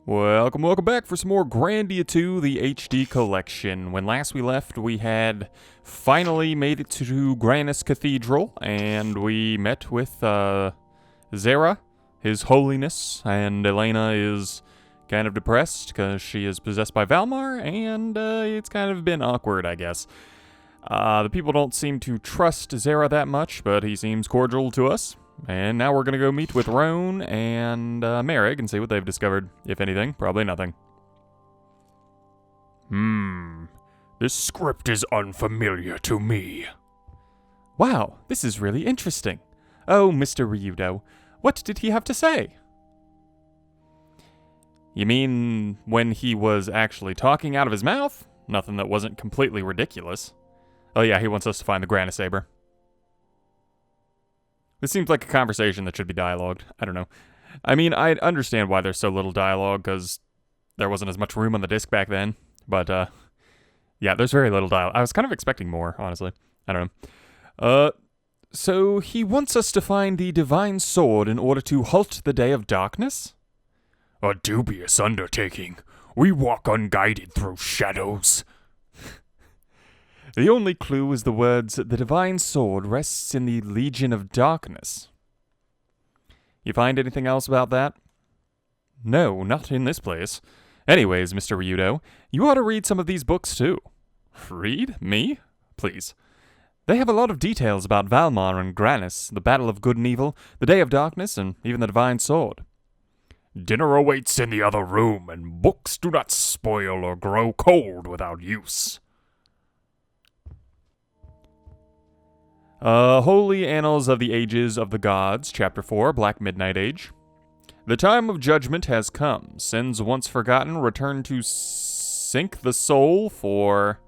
Welcome back for some more Grandia II, the HD collection. When last we left, we had finally made it to Granus Cathedral, and we met with Zera, His Holiness, and Elena is kind of depressed because she is possessed by Valmar, and it's kind of been awkward, I guess. The people don't seem to trust Zera that much, but he seems cordial to us. And now we're going to go meet with Roan and Merrick and see what they've discovered. If anything, probably nothing. This script is unfamiliar to me. Wow, this is really interesting. Oh, Mr. Ryudo, what did he have to say? You mean when he was actually talking out of his mouth? Nothing that wasn't completely ridiculous. Oh yeah, he wants us to find the Granus Saber. This seems like a conversation that should be dialogued. I don't know. I mean, I understand why there's so little dialogue, because there wasn't as much room on the disc back then. But, yeah, there's very little dialogue. I was kind of expecting more, honestly. I don't know. So he wants us to find the divine sword in order to halt the day of darkness? A dubious undertaking. We walk unguided through shadows. The only clue is the words, "The divine sword rests in the Legion of Darkness." You find anything else about that? No, not in this place. Anyways, Mr. Ryudo, you ought to read some of these books too. Read? Me? Please. They have a lot of details about Valmar and Granus, the battle of good and evil, the day of darkness, and even the divine sword. Dinner awaits in the other room, and books do not spoil or grow cold without use. Holy Annals of the Ages of the Gods, Chapter 4, Black Midnight Age. The time of judgment has come. Sins once forgotten return to sink the soul, for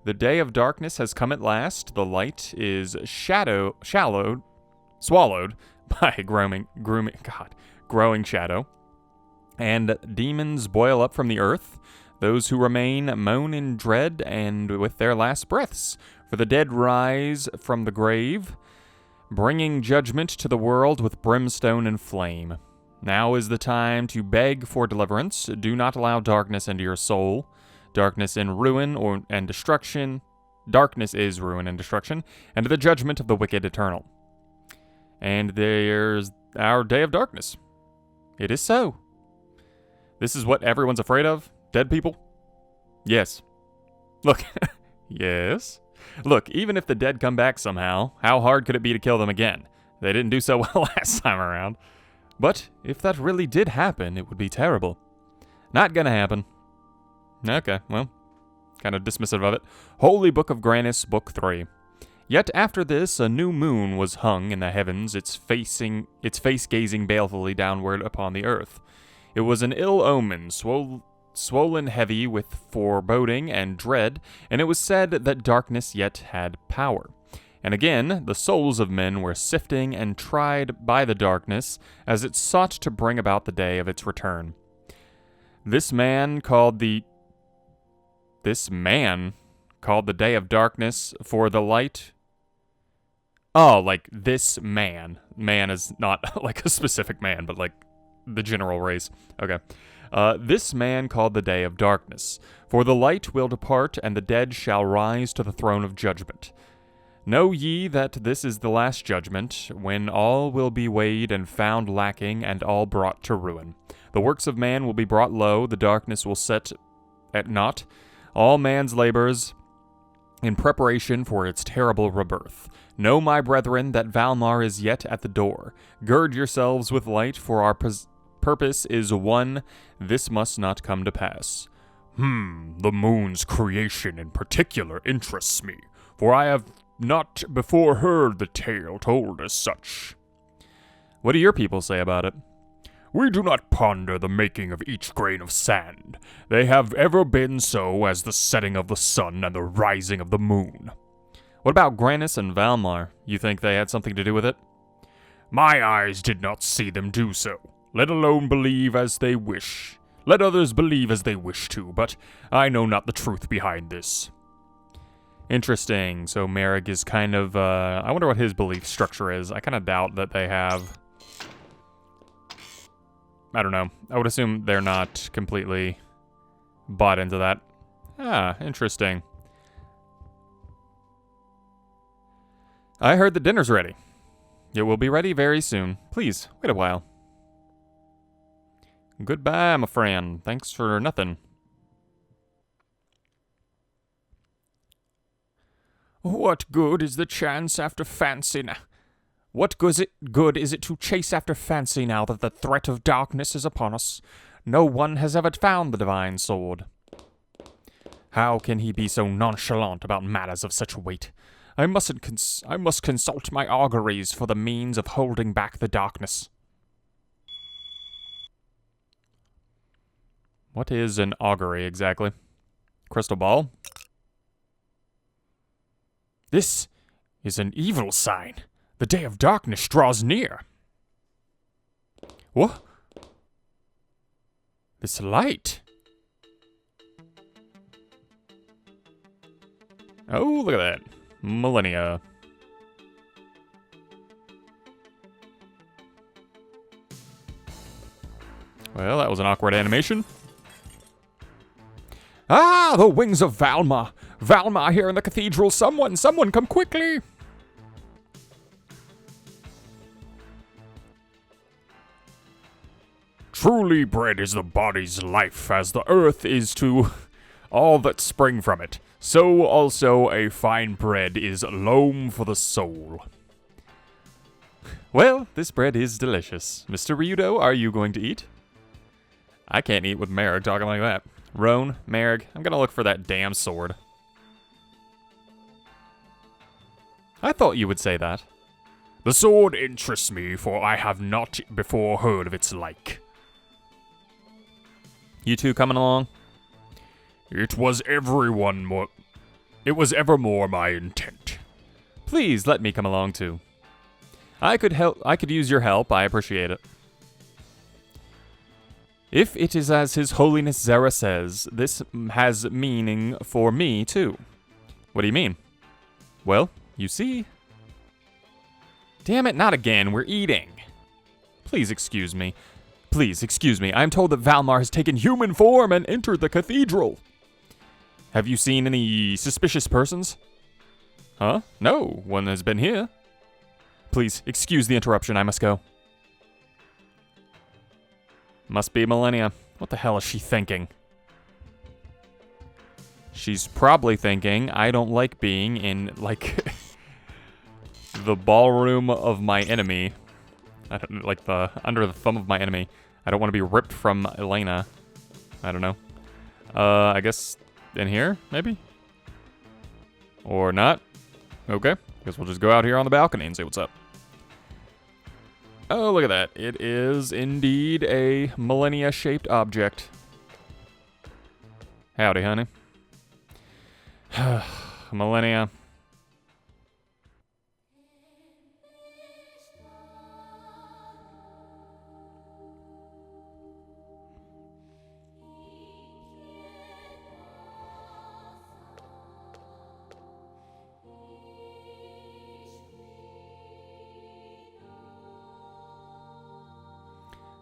the day of darkness has come at last. The light is swallowed by growing shadow. And demons boil up from the earth. Those who remain moan in dread and with their last breaths. For the dead rise from the grave, bringing judgment to the world with brimstone and flame. Now is the time to beg for deliverance. Do not allow darkness into your soul. Darkness in ruin and destruction. Darkness is ruin and destruction, and the judgment of the wicked eternal. And there's our day of darkness. It is so. This is what everyone's afraid of? Dead people? Yes. Look. Yes. Look, even if the dead come back somehow, how hard could it be to kill them again? They didn't do so well last time around. But if that really did happen, it would be terrible. Not gonna happen. Okay, well, kind of dismissive of it. Holy Book of Granus, Book 3. Yet after this, a new moon was hung in the heavens, its face gazing balefully downward upon the earth. It was an ill omen, swollen heavy with foreboding and dread, and it was said that darkness yet had power. And again, the souls of men were sifting and tried by the darkness as it sought to bring about the day of its return. This man called the day of darkness for the light. Oh, like this man. Man is not like a specific man, but like the general race. Okay. This man called the day of darkness, for the light will depart, and the dead shall rise to the throne of judgment. Know ye that this is the last judgment, when all will be weighed and found lacking, and all brought to ruin. The works of man will be brought low, the darkness will set at naught, all man's labors in preparation for its terrible rebirth. Know, my brethren, that Valmar is yet at the door. Gird yourselves with light, for our purpose is one. This must not come to pass. The moon's creation in particular interests me, for I have not before heard the tale told as such. What do your people say about it? We do not ponder the making of each grain of sand. They have ever been so as the setting of the sun and the rising of the moon. What about Granus and Valmar? You think they had something to do with it? My eyes did not see them do so. Let alone believe as they wish. Let others believe as they wish to, but I know not the truth behind this. Interesting. So Merrick is kind of, I wonder what his belief structure is. I kind of doubt that they have I don't know. I would assume they're not completely bought into that. Ah, interesting. I heard the dinner's ready. It will be ready very soon. Please, wait a while. Goodbye, my friend. Thanks for nothing. What good is the chance after fancy now? What good is it to chase after fancy now that the threat of darkness is upon us? No one has ever found the divine sword. How can he be so nonchalant about matters of such weight? I must consult my auguries for the means of holding back the darkness. What is an augury exactly? Crystal ball? This is an evil sign. The day of darkness draws near. What? This light. Oh, look at that. Millennia. Well, that was an awkward animation. Ah, the wings of Valmar. Valmar here in the cathedral. Someone come quickly. Truly bread is the body's life, as the earth is to all that spring from it. So also a fine bread is loam for the soul. Well, this bread is delicious. Mr. Ryudo, are you going to eat? I can't eat with Merrick talking like that. Roan, Merrick, I'm gonna look for that damn sword. I thought you would say that. The sword interests me, for I have not before heard of its like. You two coming along? It was evermore my intent. Please let me come along too. I could use your help. I appreciate it. If it is as His Holiness Zera says, this has meaning for me too. What do you mean? Well, you see. Damn it, not again. We're eating. Please excuse me. Please excuse me. I'm told that Valmar has taken human form and entered the cathedral. Have you seen any suspicious persons? Huh? No, one has been here. Please, excuse the interruption. I must go. Must be Millennia. What the hell is she thinking? She's probably thinking, I don't like being in, like, the ballroom of my enemy. I don't, like, under the thumb of my enemy. I don't want to be ripped from Elena. I don't know. I guess in here, maybe? Or not? Okay. Guess we'll just go out here on the balcony and see what's up. Oh, look at that. It is indeed a millennia-shaped object. Howdy, honey. Millennia.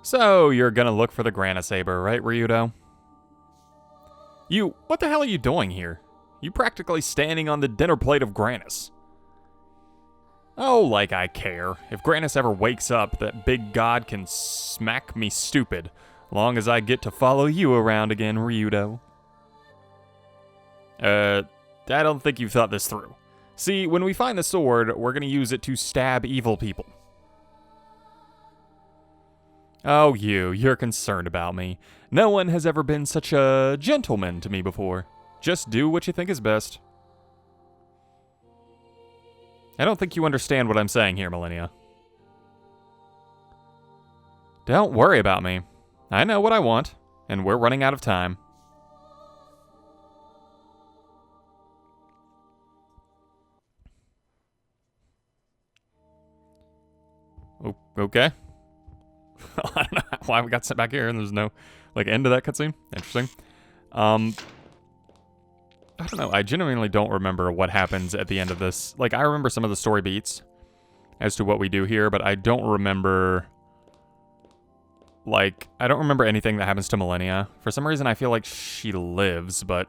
So, you're gonna look for the Grandia Saber, right, Ryudo? What the hell are you doing here? You practically standing on the dinner plate of Grandia. Oh, like I care. If Grandia ever wakes up, that big god can smack me stupid, long as I get to follow you around again, Ryudo. I don't think you've thought this through. See, when we find the sword, we're gonna use it to stab evil people. Oh, you're concerned about me. No one has ever been such a gentleman to me before. Just do what you think is best. I don't think you understand what I'm saying here, Millennia. Don't worry about me. I know what I want, and we're running out of time. Oh, okay. I don't know why we got sent back here and there's no, like, end to that cutscene. Interesting. I don't know. I genuinely don't remember what happens at the end of this. Like, I remember some of the story beats as to what we do here, but I don't remember, Like, I don't remember anything that happens to Millennia. For some reason, I feel like she lives, but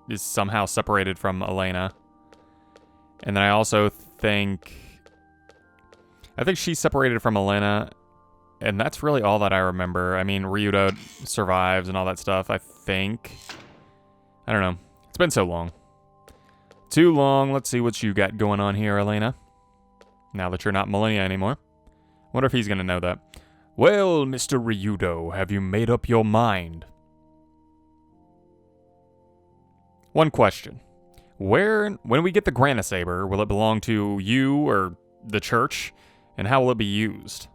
is somehow separated from Elena. And then I also think... I think she's separated from Elena, and that's really all that I remember. I mean, Ryudo survives and all that stuff, I think. I don't know. It's been so long. Too long. Let's see what you got going on here, Elena. Now that you're not Millennia anymore. Wonder if he's gonna know that. Well, Mr. Ryudo, have you made up your mind? One question. When we get the Grandia Saber, will it belong to you or the church? And how will it be used?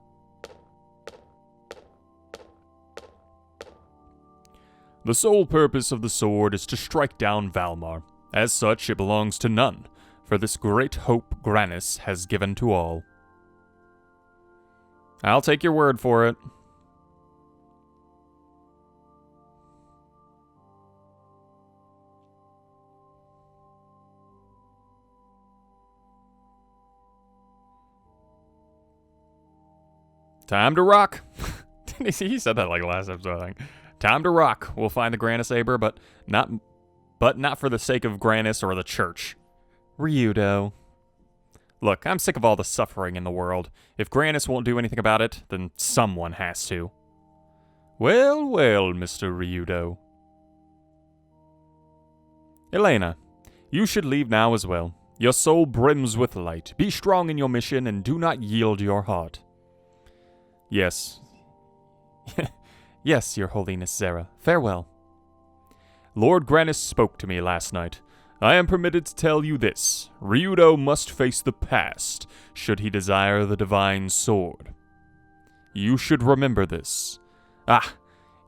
The sole purpose of the sword is to strike down Valmar. As such, it belongs to none, for this great hope Granis has given to all. I'll take your word for it. Time to rock. He said that like last episode, I think. Time to rock. We'll find the Grandia Saber, but not for the sake of Granis or the church. Ryudo. Look, I'm sick of all the suffering in the world. If Granis won't do anything about it, then someone has to. Well, well, Mr. Ryudo. Elena, you should leave now as well. Your soul brims with light. Be strong in your mission and do not yield your heart. Yes. Yes, Your Holiness Zera. Farewell. Lord Granis spoke to me last night. I am permitted to tell you this. Ryudo must face the past, should he desire the divine sword. You should remember this. Ah,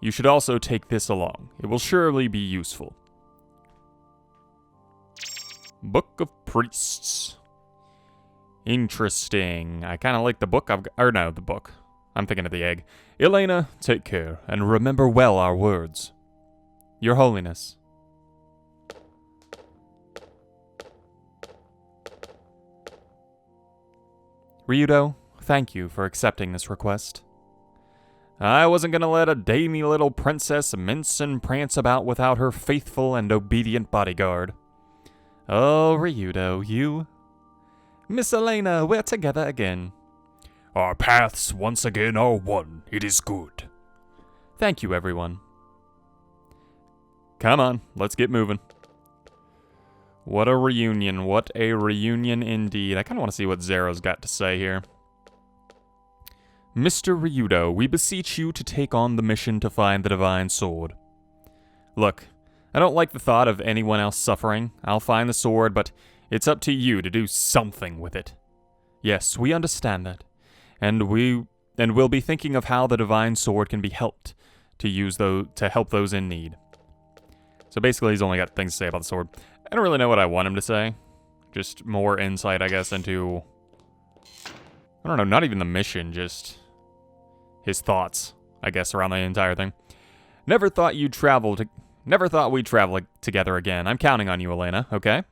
you should also take this along. It will surely be useful. Book of Priests. Interesting. I kind of like the book. The book. I'm thinking of the egg. Elena, take care, and remember well our words. Your Holiness. Ryudo, thank you for accepting this request. I wasn't gonna let a dainty little princess mince and prance about without her faithful and obedient bodyguard. Oh, Ryudo, you... Miss Elena, we're together again. Our paths once again are one. It is good. Thank you, everyone. Come on, let's get moving. What a reunion. What a reunion indeed. I kind of want to see what Zera's got to say here. Mr. Ryudo, we beseech you to take on the mission to find the divine sword. Look, I don't like the thought of anyone else suffering. I'll find the sword, but it's up to you to do something with it. Yes, we understand that. And we'll be thinking of how the divine sword can be helped to help those in need. So basically, he's only got things to say about the sword. I don't really know what I want him to say. Just more insight, I guess, into... I don't know, not even the mission, just... his thoughts, I guess, around the entire thing. Never thought we'd travel together again. I'm counting on you, Elena, okay?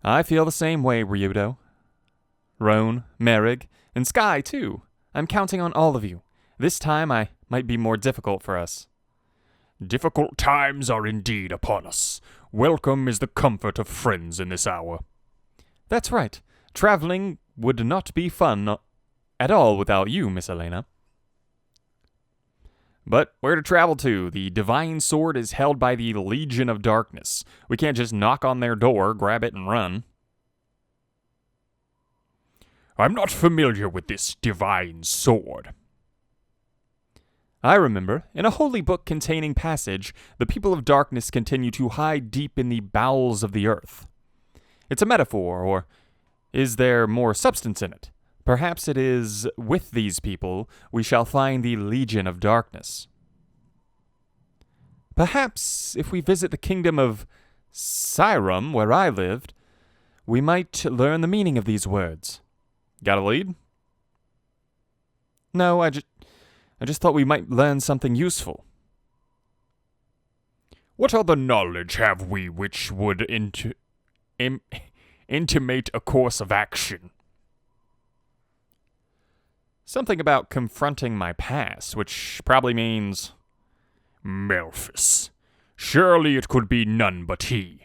I feel the same way, Ryudo. Roan, Merrig, and Sky, too. I'm counting on all of you. This time, I might be more difficult for us. Difficult times are indeed upon us. Welcome is the comfort of friends in this hour. That's right. Traveling would not be fun at all without you, Miss Elena. But where to travel to? The divine sword is held by the Legion of Darkness. We can't just knock on their door, grab it, and run. I'm not familiar with this divine sword. I remember, in a holy book containing passage, the people of darkness continue to hide deep in the bowels of the earth. It's a metaphor, or is there more substance in it? Perhaps it is, with these people, we shall find the Legion of Darkness. Perhaps, if we visit the kingdom of Sirum, where I lived, we might learn the meaning of these words. Got a lead? No, I just thought we might learn something useful. What other knowledge have we which would intimate a course of action? Something about confronting my past, which probably means... Melphis. Surely it could be none but he.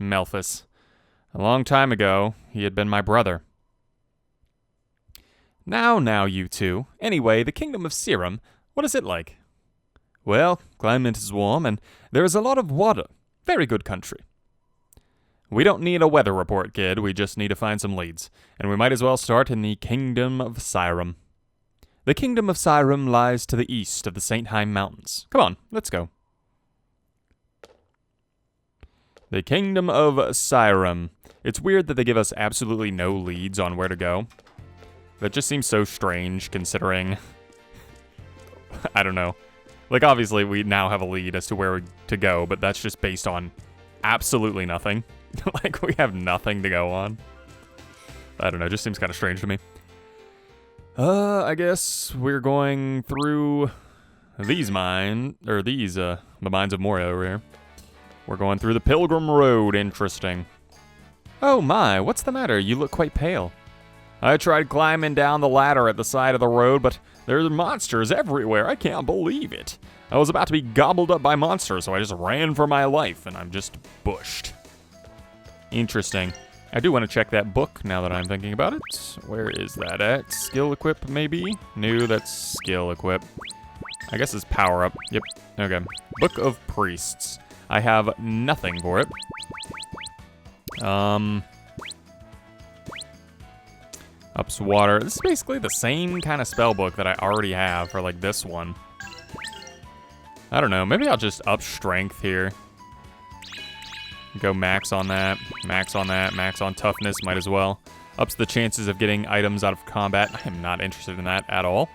Melphis. A long time ago, he had been my brother. Now, you two. Anyway, the Kingdom of Serum, what is it like? Well, climate is warm, and there is a lot of water. Very good country. We don't need a weather report, kid. We just need to find some leads. And we might as well start in the Kingdom of Serum. The Kingdom of Serum lies to the east of the St. Heim Mountains. Come on, let's go. The Kingdom of Serum. It's weird that they give us absolutely no leads on where to go. That just seems so strange, considering... I don't know. Like, obviously, we now have a lead as to where to go, but that's just based on absolutely nothing. Like, we have nothing to go on. I don't know, just seems kind of strange to me. I guess we're going through these the mines of Moria over here. We're going through the Pilgrim Road, interesting. Oh my, what's the matter? You look quite pale. I tried climbing down the ladder at the side of the road, but there's monsters everywhere. I can't believe it. I was about to be gobbled up by monsters, so I just ran for my life, and I'm just bushed. Interesting. I do want to check that book now that I'm thinking about it. Where is that at? Skill equip, maybe? No, that's skill equip. I guess it's power up. Yep. Okay. Book of Priests. I have nothing for it. Ups water. This is basically the same kind of spell book that I already have for, like, this one. I don't know. Maybe I'll just up strength here. Go max on that, max on that, max on toughness, might as well. Ups the chances of getting items out of combat. I am not interested in that at all.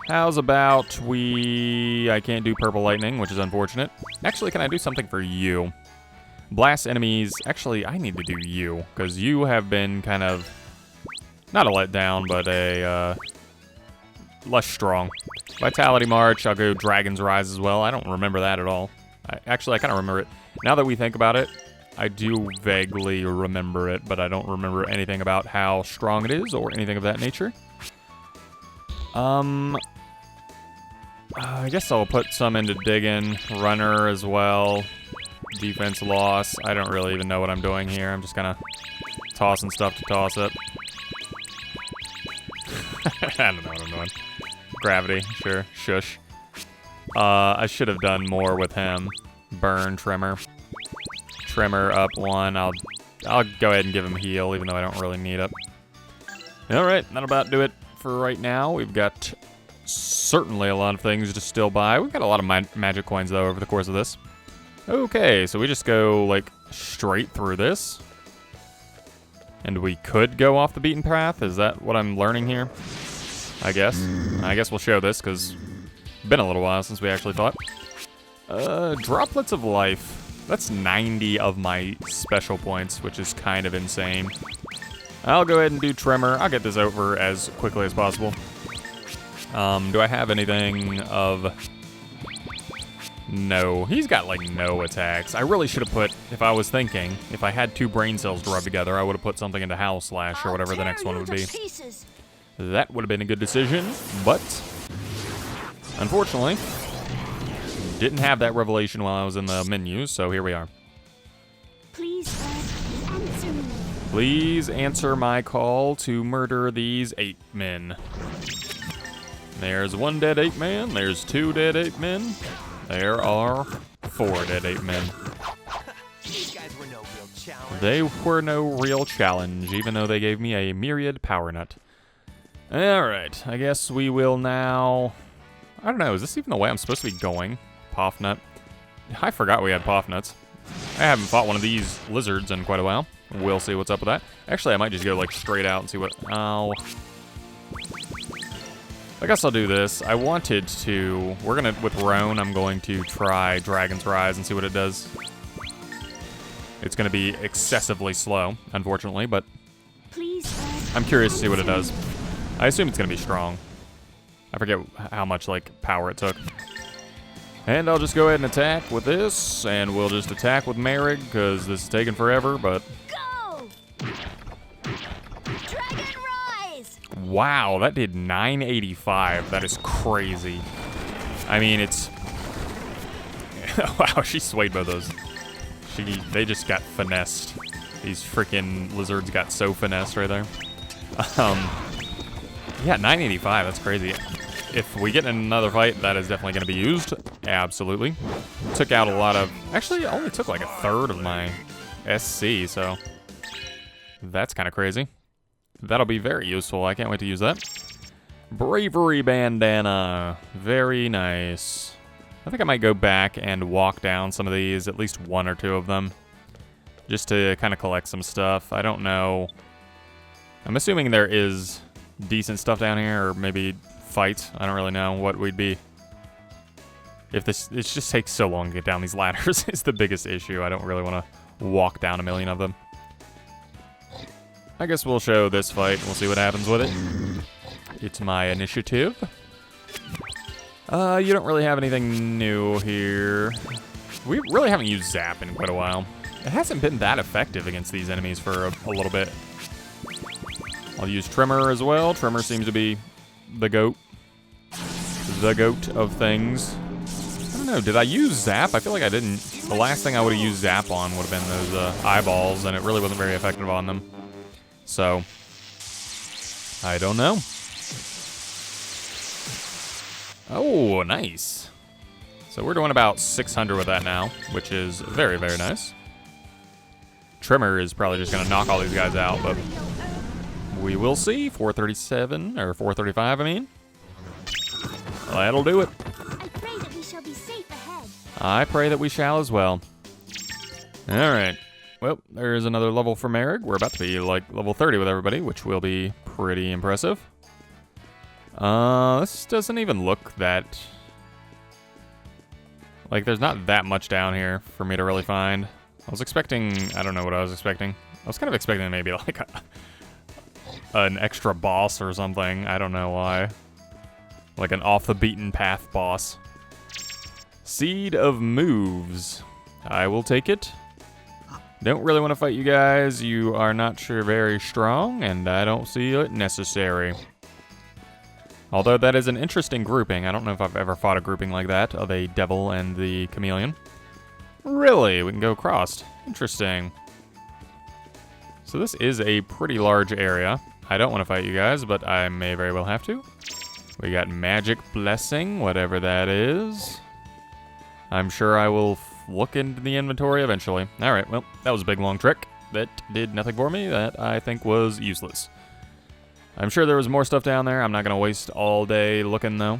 How's about I can't do purple lightning, which is unfortunate. Actually, can I do something for you? Blast enemies. Actually, I need to do you, because you have been kind of, not a letdown, but a, less strong. Vitality March, I'll go Dragon's Rise as well. I don't remember that at all. Actually, I kind of remember it. Now that we think about it, I do vaguely remember it, but I don't remember anything about how strong it is or anything of that nature. I guess I'll put some into digging. Runner as well. Defense loss. I don't really even know what I'm doing here. I'm just kind of tossing stuff to toss it. I don't know what I'm doing. Gravity, sure. Shush. I should have done more with him. Burn, Tremor. Tremor up one. I'll go ahead and give him heal, even though I don't really need it. Alright, that'll about do it for right now. We've got certainly a lot of things to still buy. We've got a lot of magic coins, though, over the course of this. Okay, so we just go, like, straight through this. And we could go off the beaten path? Is that what I'm learning here? I guess. I guess we'll show this, because it's been a little while since we actually fought. Droplets of life. That's 90 of my special points, which is kind of insane. I'll go ahead and do Tremor. I'll get this over as quickly as possible. Do I have anything of... No. He's got, like, no attacks. I really should have put, if I was thinking, if I had 2 brain cells to rub together, I would have put something into Howl Slash or whatever the next one would be. That would have been a good decision, but unfortunately, didn't have that revelation while I was in the menu, so here we are. Please answer me. Please answer my call to murder these 8 men. There's 1 dead 8 man, there's 2 dead 8 men, there are 4 dead 8 men. These guys were no real challenge. They were no real challenge, even though they gave me a myriad power nut. Alright, I guess we will now... I don't know, is this even the way I'm supposed to be going? Poff nut. I forgot we had poff nuts. I haven't fought one of these lizards in quite a while. We'll see what's up with that. Actually, I might just go, like, straight out and see what... Oh. I guess I'll do this. I wanted to... We're gonna... With Roan, I'm going to try Dragon's Rise and see what it does. It's gonna be excessively slow, unfortunately, but... I'm curious to see what it does. I assume it's gonna be strong. I forget how much, like, power it took. And I'll just go ahead and attack with this, and we'll just attack with Merrig, because this is taking forever, but... Go! Dragon Rise! Wow, that did 985. That is crazy. I mean, it's... Wow, she swayed both those. They just got finessed. These freaking lizards got so finessed right there. Yeah, 985, that's crazy. If we get in another fight, that is definitely going to be used. Absolutely. Took out a lot of... Actually, it only took like a third of my SC, so... That's kind of crazy. That'll be very useful. I can't wait to use that. Bravery bandana. Very nice. I think I might go back and walk down some of these, at least one or two of them. Just to kind of collect some stuff. I don't know. I'm assuming there is decent stuff down here, or maybe fights. I don't really know what we'd be. If this, it just takes so long to get down these ladders is the biggest issue. I don't really want to walk down a million of them. I guess we'll show this fight. We'll see what happens with it. It's my initiative. You don't really have anything new here. We really haven't used Zap in quite a while. It hasn't been that effective against these enemies for a little bit. I'll use Tremor as well. Tremor seems to be the goat. The goat of things. I don't know, did I use Zap? I feel like I didn't. The last thing I would have used Zap on would have been those eyeballs, and it really wasn't very effective on them. So, I don't know. Oh, nice. So we're doing about 600 with that now, which is very, very nice. Tremor is probably just going to knock all these guys out, but we will see. 437, or 435, I mean. That'll do it. I pray that we shall be safe ahead. I pray that we shall as well. All right. Well, there's another level for Merrick. We're about to be like level 30 with everybody, which will be pretty impressive. This doesn't even look that... Like, there's not that much down here for me to really find. I was expecting... I don't know what I was expecting. I was kind of expecting maybe like an extra boss or something. I don't know why. Like an off-the-beaten-path boss. Seed of Moves. I will take it. Don't really want to fight you guys. You are not sure very strong, and I don't see it necessary. Although that is an interesting grouping. I don't know if I've ever fought a grouping like that of a devil and the chameleon. Really? We can go across. Interesting. So this is a pretty large area. I don't want to fight you guys, but I may very well have to. We got Magic Blessing, whatever that is. I'm sure I will look into the inventory eventually. All right, well, that was a big long trick that did nothing for me that I think was useless. I'm sure there was more stuff down there. I'm not going to waste all day looking, though.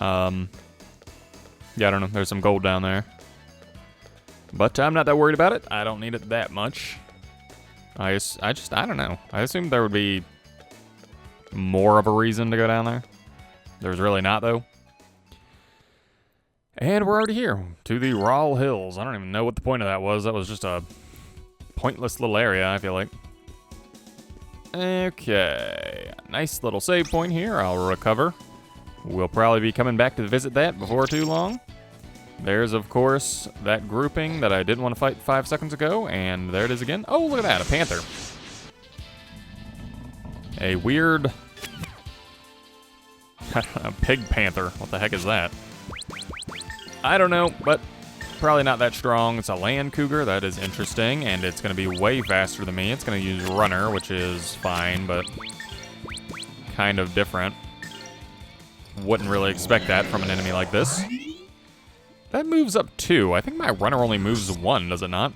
Yeah, I don't know. There's some gold down there. But I'm not that worried about it. I don't need it that much. I don't know. I assumed there would be more of a reason to go down there. There's really not, though. And we're already here, to the Rawl Hills. I don't even know what the point of that was. That was just a pointless little area, I feel like. Okay, nice little save point here. I'll recover. We'll probably be coming back to visit that before too long. There's, of course, that grouping that I didn't want to fight 5 seconds ago, and there it is again. Oh, look at that, a panther. A weird... a pig panther. What the heck is that? I don't know, but probably not that strong. It's a land cougar. That is interesting, and it's going to be way faster than me. It's going to use runner, which is fine, but kind of different. Wouldn't really expect that from an enemy like this. That moves up 2. I think my runner only moves 1, does it not?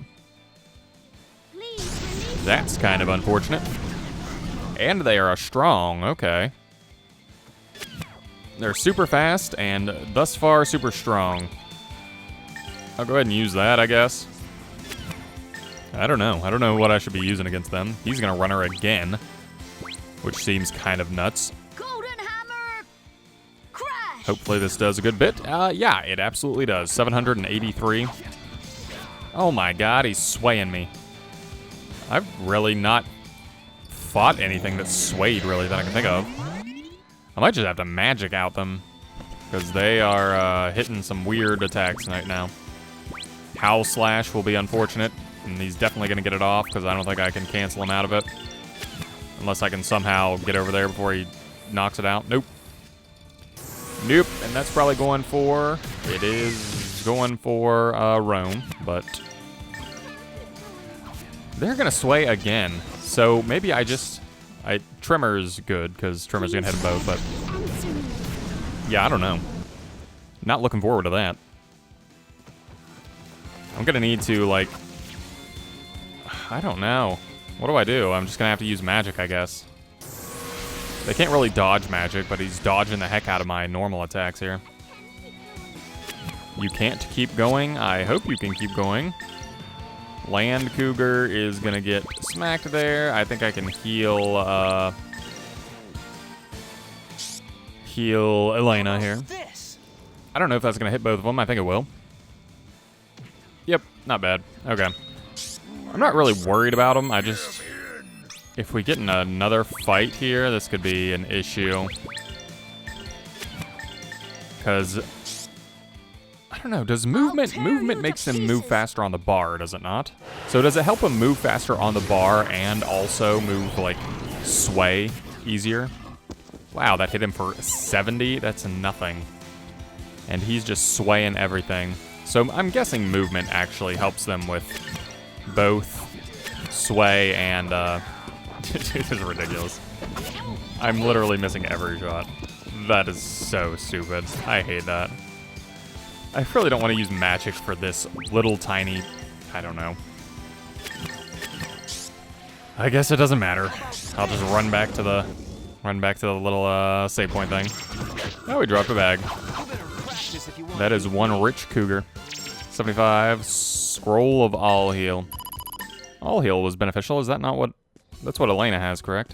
That's kind of unfortunate. And they are strong. Okay. They're super fast and thus far super strong. I'll go ahead and use that, I guess. I don't know. I don't know what I should be using against them. He's going to run her again, which seems kind of nuts. Golden hammer! Crash! Hopefully this does a good bit. Yeah, it absolutely does. 783. Oh my god, he's swaying me. I've really not fought anything that's swayed, really, that I can think of. I might just have to magic out them, because they are hitting some weird attacks right now. Howl Slash will be unfortunate, and he's definitely going to get it off, because I don't think I can cancel him out of it. Unless I can somehow get over there before he knocks it out. Nope. Nope. And that's probably going for... It is going for Rome, but... They're going to sway again. So maybe I just... Trimmer's good, because Trimmer's going to hit them both, but... Yeah, I don't know. Not looking forward to that. I'm going to need to, like... I don't know. What do I do? I'm just going to have to use magic, I guess. They can't really dodge magic, but he's dodging the heck out of my normal attacks here. You can't keep going. I hope you can keep going. Land Cougar is going to get smacked there. I think I can heal, heal Elena here. I don't know if that's going to hit both of them. I think it will. Yep, not bad. Okay. I'm not really worried about them. I just... If we get in another fight here, this could be an issue. Because... I don't know, does movement makes him move faster on the bar, does it not? So does it help him move faster on the bar and also move, like, sway easier? Wow, that hit him for 70? That's nothing. And he's just swaying everything. So I'm guessing movement actually helps them with both sway and, This is ridiculous. I'm literally missing every shot. That is so stupid. I hate that. I really don't want to use magic for this little tiny... I don't know. I guess it doesn't matter. I'll just run back to the little save point thing. Oh, we dropped a bag. That is one rich cougar. 75. Scroll of All Heal. All Heal was beneficial. Is that not what... That's what Elena has, correct?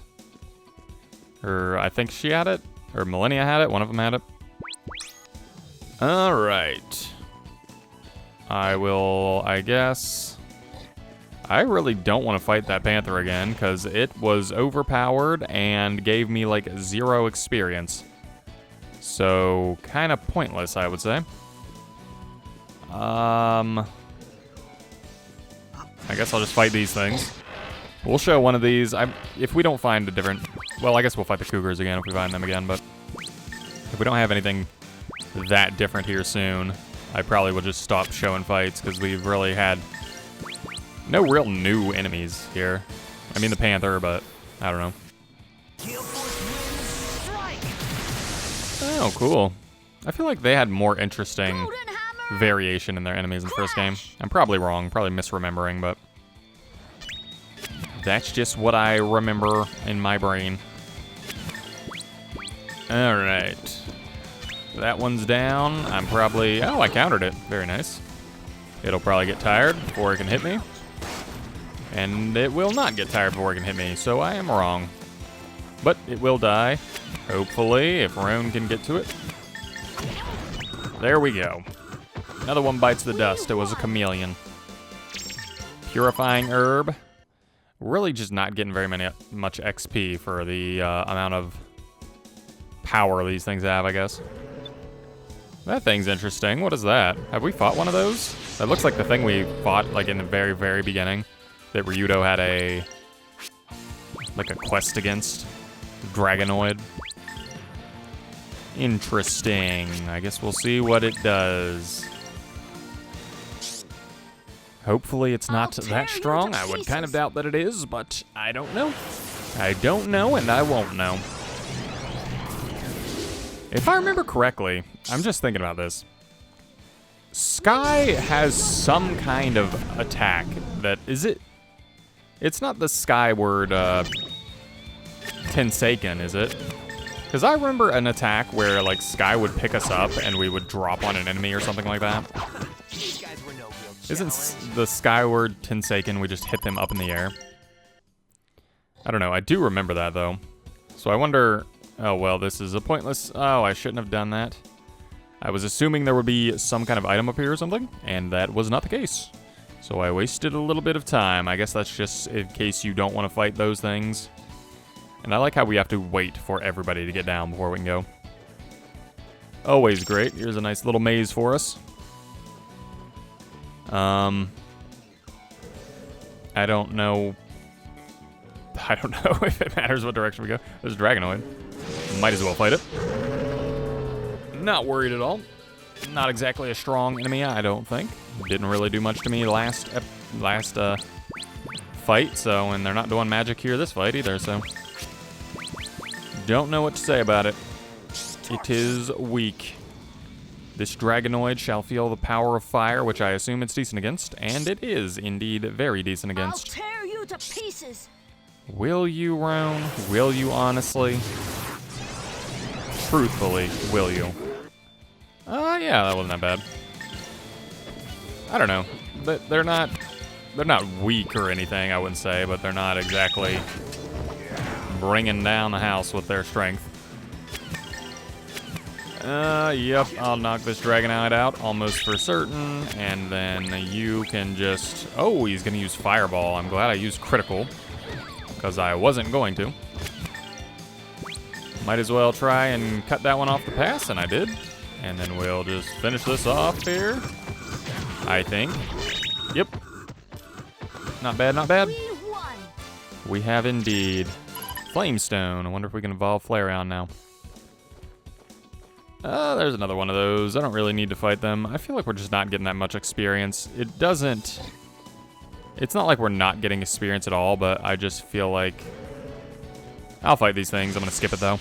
Or I think she had it. Or Millennia had it. One of them had it. Alright. I will, I guess... I really don't want to fight that Panther again, because it was overpowered and gave me, like, 0 experience. So, kind of pointless, I would say. I guess I'll just fight these things. We'll show one of these. If we don't find a different... Well, I guess we'll fight the Cougars again if we find them again, but... If we don't have anything that different here soon, I probably will just stop showing fights, because we've really had no real new enemies here. I mean the Panther, but I don't know. Oh, cool. I feel like they had more interesting variation in their enemies in the first game. I'm probably wrong, probably misremembering, but that's just what I remember in my brain. Alright. That one's down. I'm probably... Oh, I countered it. Very nice. It'll probably get tired before it can hit me. And it will not get tired before it can hit me, so I am wrong. But it will die. Hopefully, if Roan can get to it. There we go. Another one bites the dust. It was a chameleon. Purifying herb. Really just not getting very much XP for the amount of power these things have, I guess. That thing's interesting. What is that? Have we fought one of those? That looks like the thing we fought, like, in the very, very beginning. That Ryudo had a... like, a quest against. Dragonoid. Interesting. I guess we'll see what it does. Hopefully it's not that strong. I would kind of doubt that it is, but I don't know. I don't know, and I won't know. If I remember correctly, I'm just thinking about this. Sky has some kind of attack that... Is it... It's not the Skyward Tensaken, is it? Because I remember an attack where, like, Sky would pick us up and we would drop on an enemy or something like that. Isn't the Skyward Tensaken, we just hit them up in the air? I don't know. I do remember that, though. So I wonder... Oh, well, this is a pointless... Oh, I shouldn't have done that. I was assuming there would be some kind of item up here or something, and that was not the case. So I wasted a little bit of time. I guess that's just in case you don't want to fight those things. And I like how we have to wait for everybody to get down before we can go. Always great. Here's a nice little maze for us. I don't know I don't know if it matters what direction we go. There's a Dragonoid. Might as well fight it. Not worried at all. Not exactly a strong enemy, I don't think. Didn't really do much to me last fight, so, and they're not doing magic here this fight either, so. Don't know what to say about it. It is weak. This Dragonoid shall feel the power of fire, which I assume it's decent against, and it is indeed very decent against. I'll tear you to pieces. Will you, Roan? Will you honestly? Truthfully, will you? Yeah, that wasn't that bad. I don't know. They're not weak or anything, I wouldn't say, but they're not exactly bringing down the house with their strength. Yep, I'll knock this Dragonite out almost for certain, and then you can just... Oh, he's gonna use Fireball. I'm glad I used Critical, because I wasn't going to. Might as well try and cut that one off the pass, and I did. And then we'll just finish this off here, I think. Yep. Not bad, not bad. We won. We have indeed. Flamestone. I wonder if we can evolve Flareon now. There's another one of those. I don't really need to fight them. I feel like we're just not getting that much experience. It doesn't... It's not like we're not getting experience at all, but I just feel like... I'll fight these things. I'm going to skip it, though.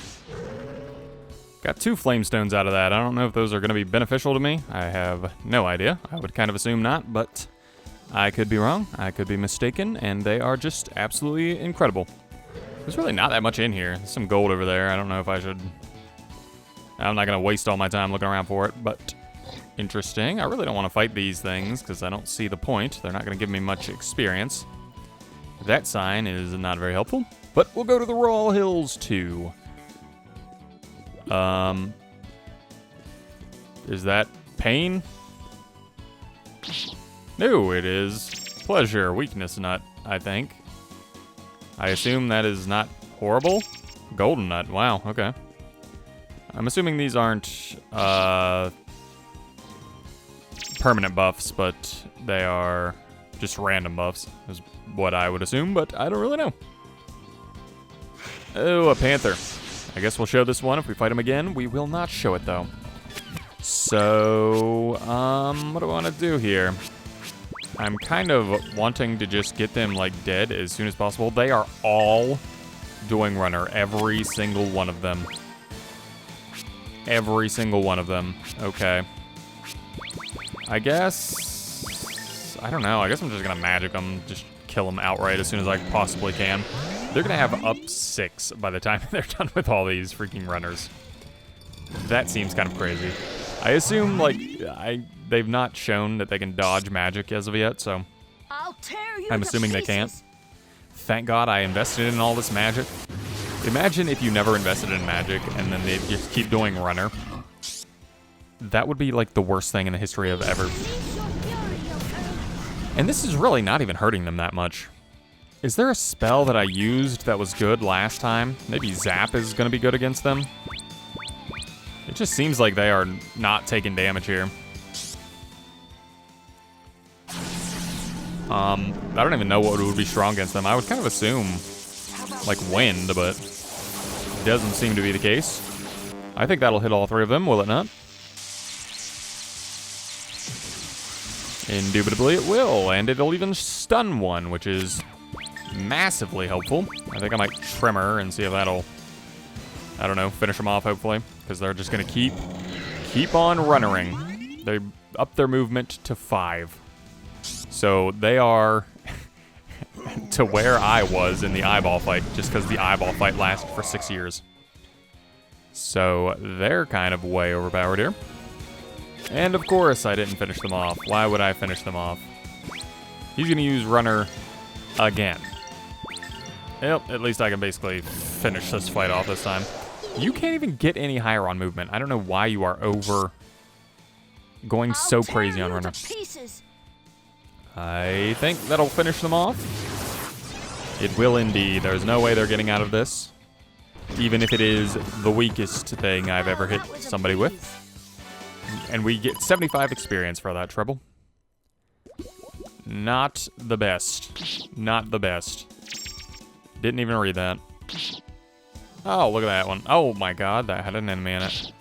Got 2 Flamestones out of that. I don't know if those are going to be beneficial to me. I have no idea. I would kind of assume not, but I could be wrong. I could be mistaken, and they are just absolutely incredible. There's really not that much in here. There's some gold over there. I don't know if I should... I'm not going to waste all my time looking around for it, but interesting. I really don't want to fight these things because I don't see the point. They're not going to give me much experience. That sign is not very helpful, but we'll go to the Royal Hills too. Is that pain? No, it is pleasure. Weakness nut, I think. I assume that is not horrible. Golden nut. Wow, okay. I'm assuming these aren't permanent buffs, but they are just random buffs, is what I would assume, but I don't really know. Oh, a panther. I guess we'll show this one if we fight him again. We will not show it, though. So, what do I want to do here? I'm kind of wanting to just get them, like, dead as soon as possible. They are all doing runner. Every single one of them. Every single one of them. Okay. I guess... I don't know. I guess I'm just going to magic them. Just kill them outright as soon as I possibly can. They're going to have up 6 by the time they're done with all these freaking runners. That seems kind of crazy. I assume, like, they've not shown that they can dodge magic as of yet, so I'll tear you I'm to assuming they pieces. can't. Thank God I invested in all this magic. Imagine if you never invested in magic and then they just keep doing runner. That would be, like, the worst thing in the history of ever. And this is really not even hurting them that much. Is there a spell that I used that was good last time? Maybe Zap is going to be good against them? It just seems like they are not taking damage here. I don't even know what would be strong against them. I would kind of assume, like, wind, but it doesn't seem to be the case. I think that'll hit all 3 of them, will it not? Indubitably it will, and it'll even stun one, which is massively helpful. I think I might Tremor and see if that'll, I don't know, finish them off, hopefully, because they're just going to keep on runnering. They up their movement to 5. So they are to where I was in the eyeball fight, just because the eyeball fight lasted for 6 years. So they're kind of way overpowered here. And of course I didn't finish them off. Why would I finish them off? He's going to use runner again. Yep, at least I can basically finish this fight off this time. You can't even get any higher on movement. I don't know why you are going so crazy on runner. I think that'll finish them off. It will indeed. There's no way they're getting out of this. Even if it is the weakest thing I've ever hit somebody with. And we get 75 experience for that, Treble. Not the best. Not the best. Didn't even read that. Oh, look at that one. Oh my god, that had an enemy in it.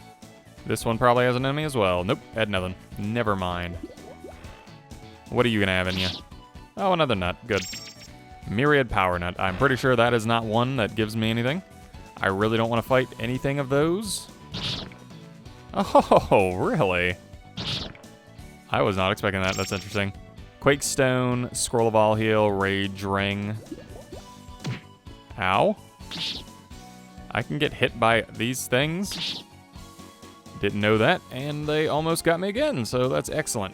This one probably has an enemy as well. Nope, had nothing. Never mind. What are you gonna have in you? Oh, another nut. Good. Myriad power nut. I'm pretty sure that is not one that gives me anything. I really don't want to fight anything of those. Oh, really? I was not expecting that. That's interesting. Quake Stone, Scroll of All Heal, Rage Ring. Ow. I can get hit by these things. Didn't know that, and they almost got me again, so that's excellent.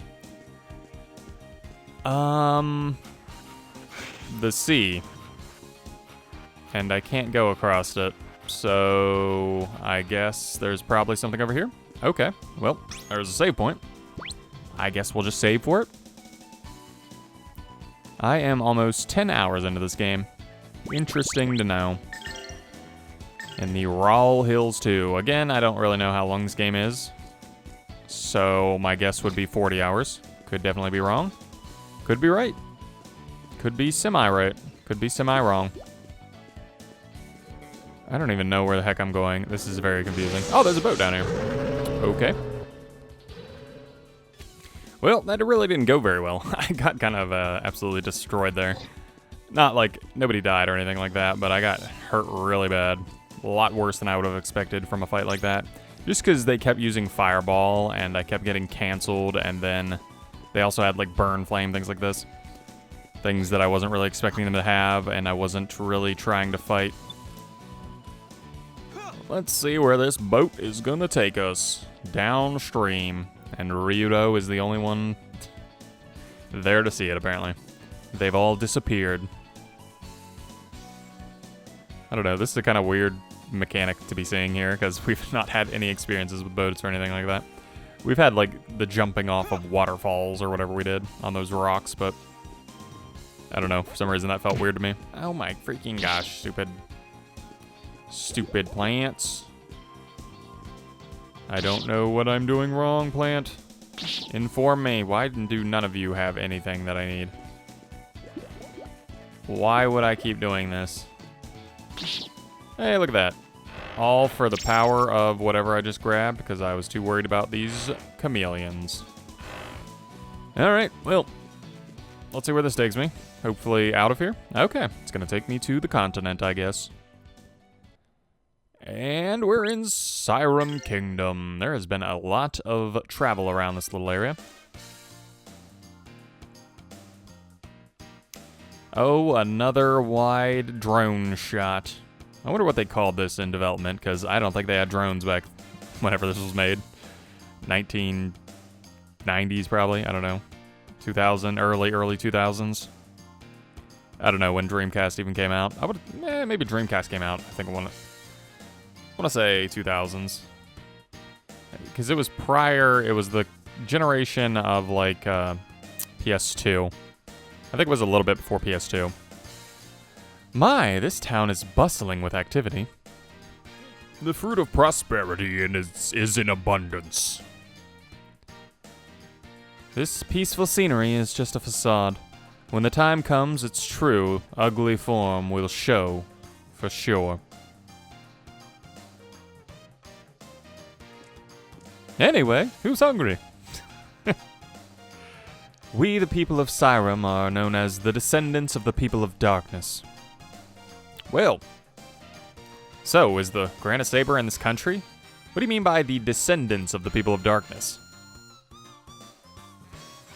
The sea. And I can't go across it, so I guess there's probably something over here. Okay, well, there's a save point. I guess we'll just save for it. I am almost 10 hours into this game. Interesting to know. And the Rawl Hills 2. Again, I don't really know how long this game is. So my guess would be 40 hours. Could definitely be wrong. Could be right. Could be semi-right. Could be semi-wrong. I don't even know where the heck I'm going. This is very confusing. Oh, there's a boat down here. Okay. Well, that really didn't go very well. I got kind of absolutely destroyed there. Not like nobody died or anything like that, but I got hurt really bad. A lot worse than I would have expected from a fight like that. Just because they kept using Fireball, and I kept getting canceled, and then they also had, like, Burn Flame, things like this. Things that I wasn't really expecting them to have, and I wasn't really trying to fight. Let's see where this boat is gonna take us. Downstream. And Ryudo is the only one there to see it, apparently. They've all disappeared. I don't know, this is a kind of weird mechanic to be seeing here, because we've not had any experiences with boats or anything like that. We've had, like, the jumping off of waterfalls or whatever we did on those rocks, but I don't know, for some reason that felt weird to me. Oh my freaking gosh, stupid plants. I don't know what I'm doing wrong, plant. Inform me. Why do none of you have anything that I need? Why would I keep doing this? Hey, look at that. All for the power of whatever I just grabbed, because I was too worried about these chameleons. Alright, well, let's see where this takes me. Hopefully out of here. Okay, it's gonna take me to the continent, I guess. And we're in Siren Kingdom. There has been a lot of travel around this little area. Oh, another wide drone shot. I wonder what they called this in development, because I don't think they had drones back whenever this was made. 1990s probably, I don't know. 2000, early 2000s. I don't know when Dreamcast even came out. Maybe Dreamcast came out. I think I want to say 2000s. Because it was prior, it was the generation of like PS2. I think it was a little bit before PS2. My, this town is bustling with activity. The fruit of prosperity is in abundance. This peaceful scenery is just a facade. When the time comes, its true, ugly form will show, for sure. Anyway, who's hungry? We, the people of Siren, are known as the descendants of the people of darkness. Well, so is the Grandia Saber in this country? What do you mean by the descendants of the people of darkness?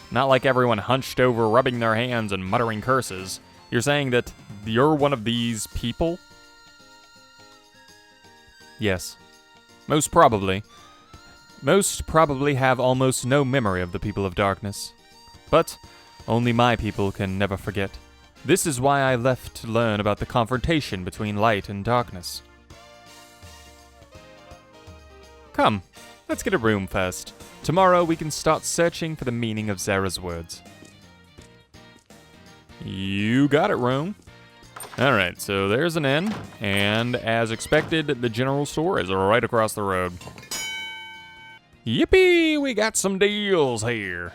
Not like everyone hunched over, rubbing their hands and muttering curses. You're saying that you're one of these people? Yes. Most probably have almost no memory of the people of darkness. But only my people can never forget. This is why I left to learn about the confrontation between light and darkness. Come, let's get a room first. Tomorrow we can start searching for the meaning of Zara's words. You got it, Rome. Alright, so there's an inn, and as expected, the general store is right across the road. Yippee! We got some deals here.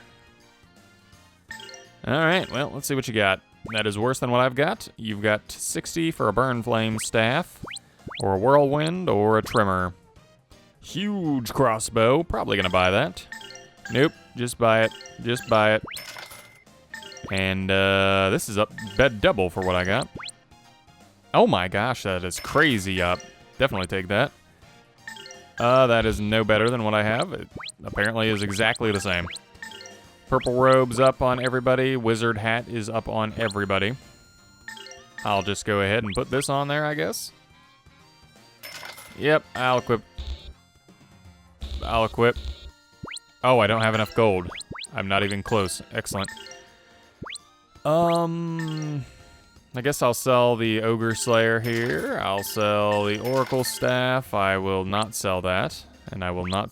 Alright, well, let's see what you got. That is worse than what I've got. You've got 60 for a burn flame staff, or a whirlwind, or a trimmer. Huge crossbow. Probably gonna buy that. Nope. Just buy it. Just buy it. And this is up bed double for what I got. Oh my gosh, that is crazy up. Definitely take that. That is no better than what I have. It apparently is exactly the same. Purple robe's up on everybody. Wizard hat is up on everybody. I'll just go ahead and put this on there, I guess. Yep, I'll equip. I'll equip. Oh, I don't have enough gold. I'm not even close. Excellent. I guess I'll sell the Ogre Slayer here. I'll sell the Oracle Staff. I will not sell that. And I will not...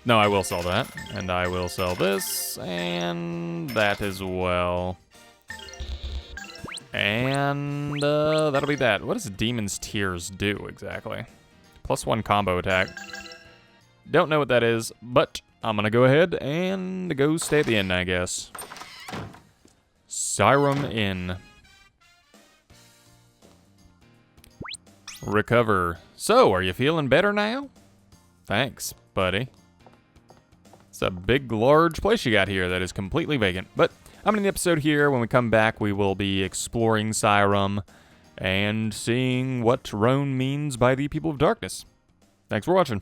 No, I will sell that. And I will sell this. And that as well. And that'll be that. What does Demon's Tears do exactly? +1 combo attack. Don't know what that is, but I'm gonna go ahead and go stay at the inn, I guess. Sirum Inn. Recover. So, are you feeling better now? Thanks, buddy. It's a big, large place you got here that is completely vacant. But I'm gonna end the episode here. When we come back, we will be exploring Sirum and seeing what Roan means by the People of Darkness. Thanks for watching.